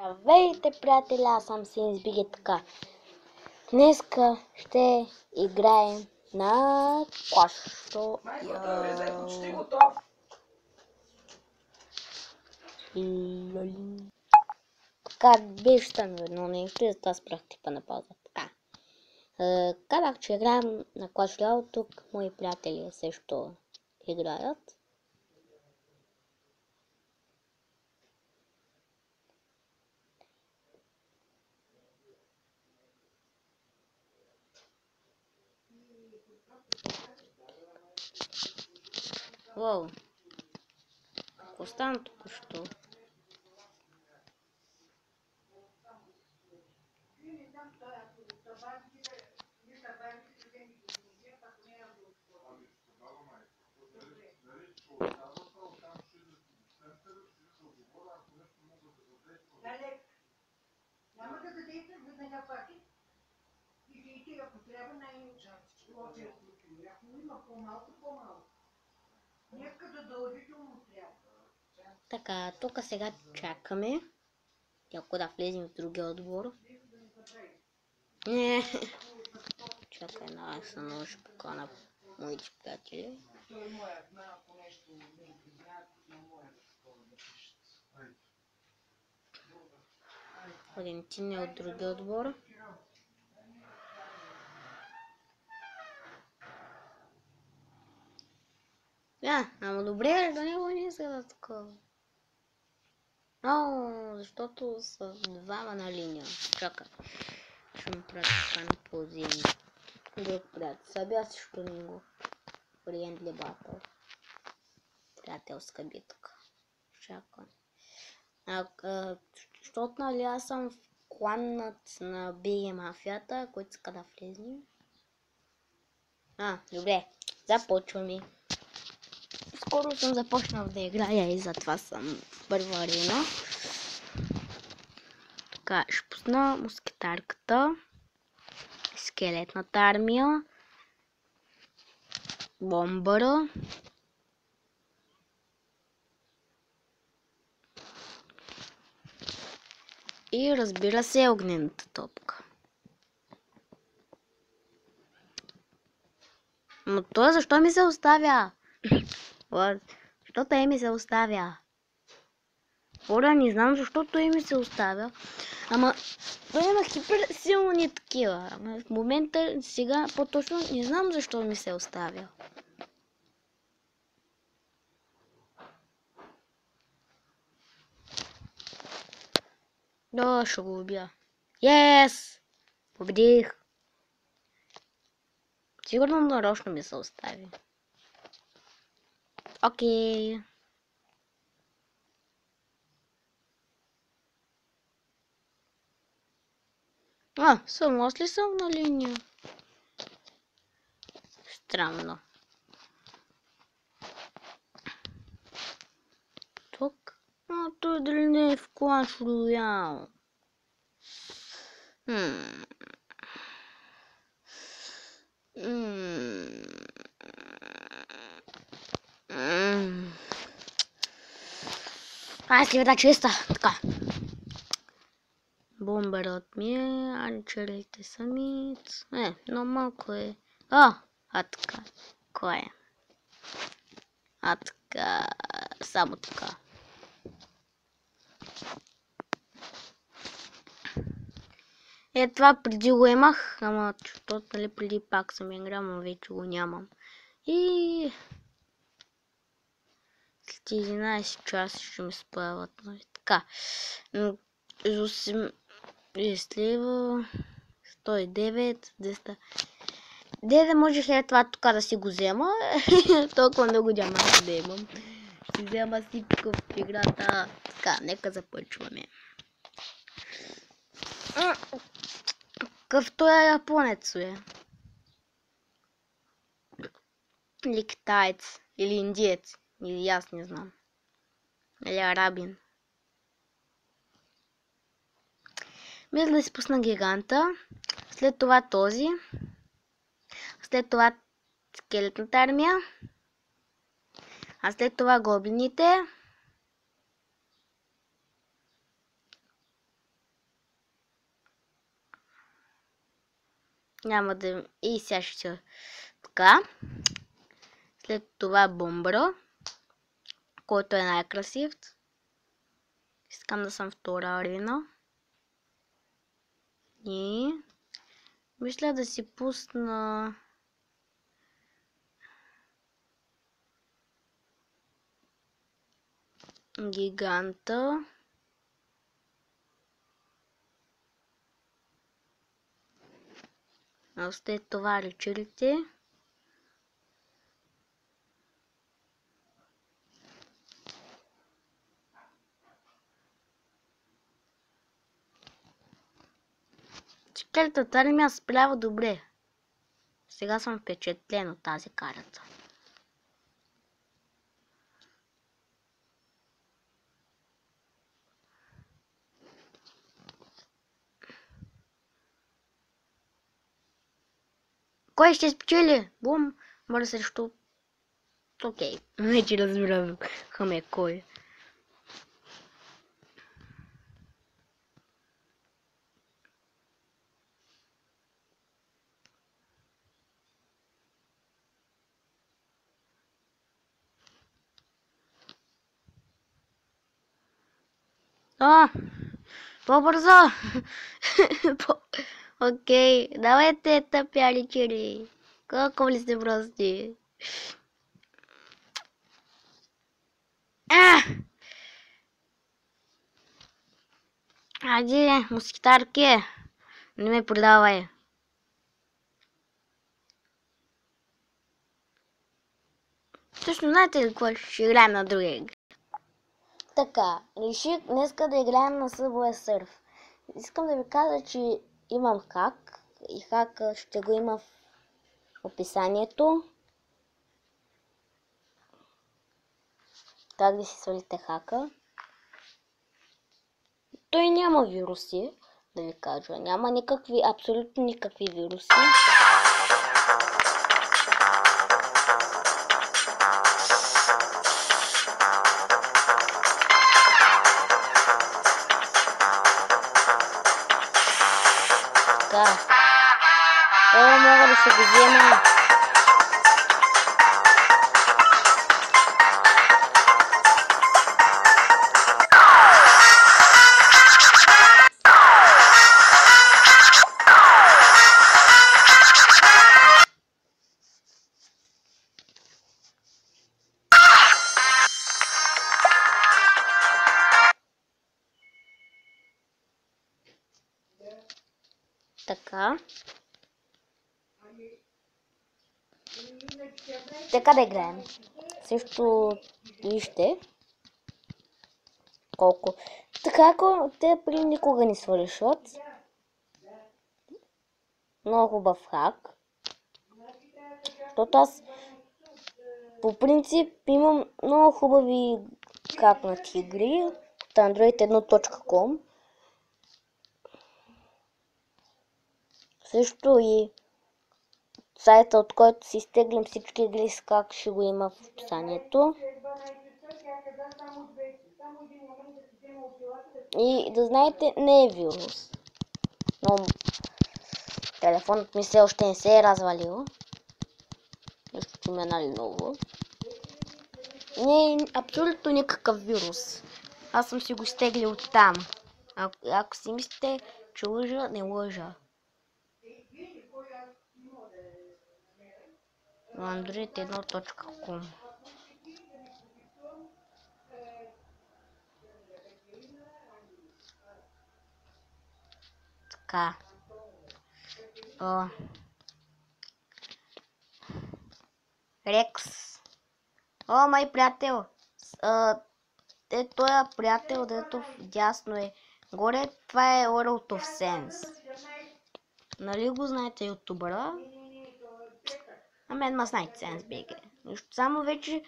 Здравейте, приятели, аз съм Синсбиги. Така. Днеска ще играем на Clash Royale. Така, виждам едно нещо и затова спрях типа на пауза. Така. Казах, че играем на Clash Royale. Тук мои приятели също играят. Воу. Какво стана току-що? Няма да дадете веднага паки и вийте, ако трябва най-лошия случай. Ако има по-малко. Нека да дължително трябва. Така, тук сега чакаме. Ако да влезем в другия отбор. Не. Чакай, аз съм много ще покана моите приятели. Валентин е от другия отбор. Ама добре, да не го не иска такова. Защото са двама на линия. Чакай. Ще му правя така на позиция. Друг приятел. Събя също него. Friendly Battle. Приятелска битка. Чакай. Защото нали аз съм в кланът на Биги Мафията, който иска да влезне. Добре. Започваме. Скоро съм започнал да играя и затова съм в първа арена. Така, ще пусна мускетарката, скелетната армия, бомбара, и разбира се огнената топка. Но той защо ми се оставя? Защо той ми се оставя? Не знам защо той ми се оставя. Ама той има хипер силни такива. Ама в момента сега по-точно не знам защо ми се оставя. Ще го убия. Yes! Победих! Сигурно нарочно ми се остави. Окей. Само аз ли съм на линия? Странно. Тук? Той дали не е в Clash Royale? Следа чиста. Така. Бомберът ми е, анчерите са ми. Но малко е. Така. Кой е? Така. Само така. Това преди го имах, ама защото нали преди пак съм играл, но вече го нямам. И след 11 часа ще ми справят. Така. 8 лева, 109, 200. Да може след това тук да си го взема. Толкова много няма да имам. Ще взема си тук в играта. Така, нека започваме. Какъв той е японец, бе? Или китаец, или индиец, или аз не знам. Или арабин. Мисля да си пусна гиганта, след това този, след това скелетната армия, а след това гоблините. Няма да... И сега ще така. След това Бомбра, който е най-красив. Искам да съм втора арена. И мисля да си пусна гиганта. А след това речерите. Четвъртата армия справя добре. Сега съм впечатлен от тази карта. Кой ще спечели? Бум! Може срещу... Окей, вече разбираме кой. По-бързо! Окей, давайте тъпяли чили. Колко ли сте прости? Айде, москитарки, не ме продавай. Точно знаете ли какво ще играем на друга игра? Така, реших днеска да играем на Subway Surf. Искам да ви кажа, че имам хак и хака ще го има в описанието. Как да си свалите хака. Той няма вируси, да ви кажа. Няма никакви, абсолютно никакви вируси. Така. Мога да се го взема. Така. Така да играем. Също вижте колко. Така, ако те при никога не свалиш шот. Много хубав хак. Защото аз по принцип имам много хубави хакнати игри от android1.com. Също и сайта, от който си изтеглям всички игри с как ще го има в описанието. И да знаете, не е вирус. Но телефонът ми все още не се е развалил. Нещо ми е налилово. Не е абсолютно никакъв вирус. Аз съм си го изтеглил от там. Ако си мислите, че лъжа, не лъжа. android1.com. Така. Рекс. Май приятел. Той е приятел, дето дясно е. Горе, това е World of Sense. Нали го знаете ютубъра? А мен ма знаете Sense BG. Нищо, само вече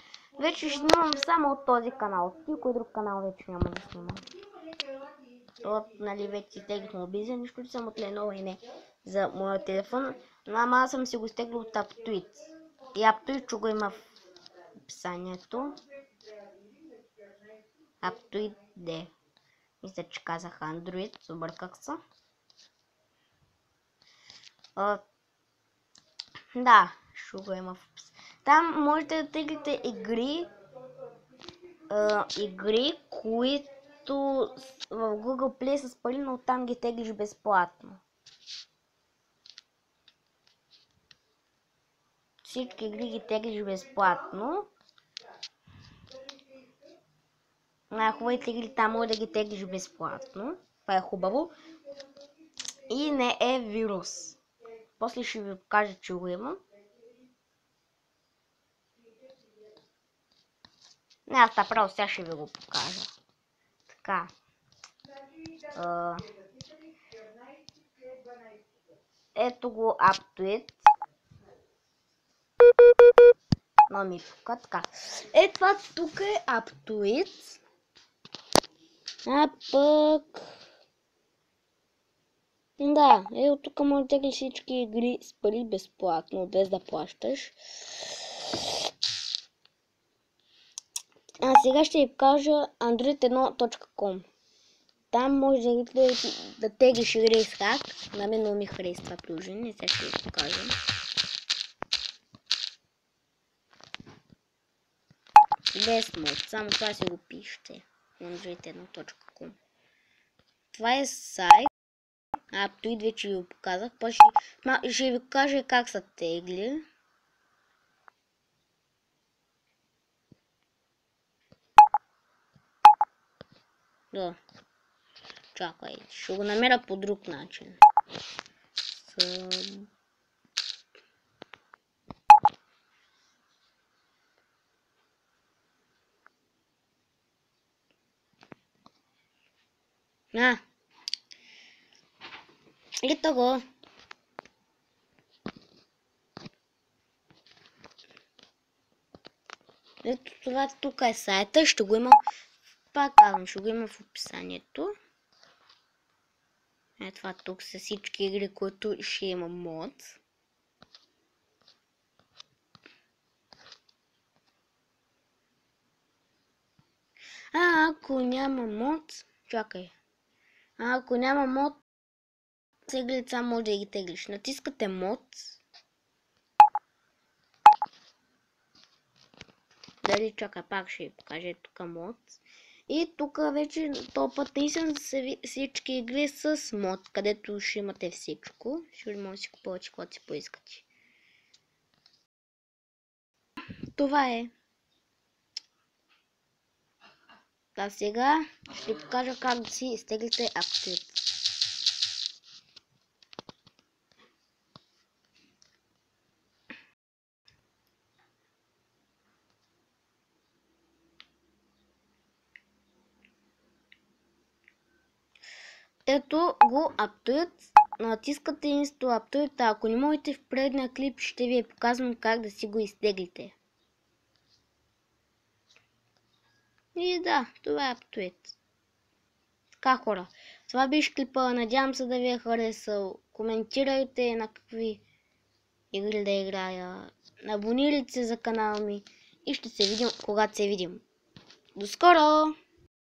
ще снимам само от този канал. Никой друг канал вече няма да снимам. Нали вече изтеглих мобилизъм, нищо ли съм от Lenovo и не за моя телефон. Но аз съм си го изтеглил от Aptuit. И Aptuit ще го има в описанието. Aptuit D. Мисля, че казах Android, обърках се. Да, ще го има в опис. Там можете да теглите игри, които в Google Play са спали, но там ги теглиш безплатно. Всички игри ги теглиш безплатно. Най-хубавите игри там може да ги теглиш безплатно. Това е хубаво. И не е вирус. После ще ви покажа, че го има. Не, аз направо сега ще ви го покажа. Така. Ето го UpToIt. Но ми пука така. Е, това тук е UpToIt. А пък... Да, ето тук може да теглиш всички игри с пари безплатно, без да плащаш. А сега ще ви покажа android1.com. Там може да теглиш игри с хак. На мен много ми харесва това приложение. Сега ще ви покажа. Без мод, само това си го пишете. android1.com. Това е сайт. UpToIt вече ви го показах. Ще ви покажа как са тегли. Да. Чакай, ще го намеря по друг начин. Ето го. Ето това тук е сайта, ще го има, пак казвам, ще го има в описанието. Ето това тук са всички игри, които ще има мод. Ако няма мод, чакай. Ако няма мод, теглите само може да ги теглиш. Натискате мод. Дали чакай, пак ще ви покажа тук мод. И тук вече този път наистина са всички игри с мод, където ще имате всичко. Ще може да си купувате, когато си поискате. Това е. А сега ще ви покажа как да си изтеглите UpToIt. Ето го UpToIt. Натискате Install UpToIt. Ако не можете, в предния клип ще ви показвам как да си го изтеглите. И да, това е UpToIt. Така, хора, това беше клипа. Надявам се да ви е харесал. Коментирайте на какви игри да играя. Абонирайте се за канала ми и ще се видим, когато се видим. До скоро!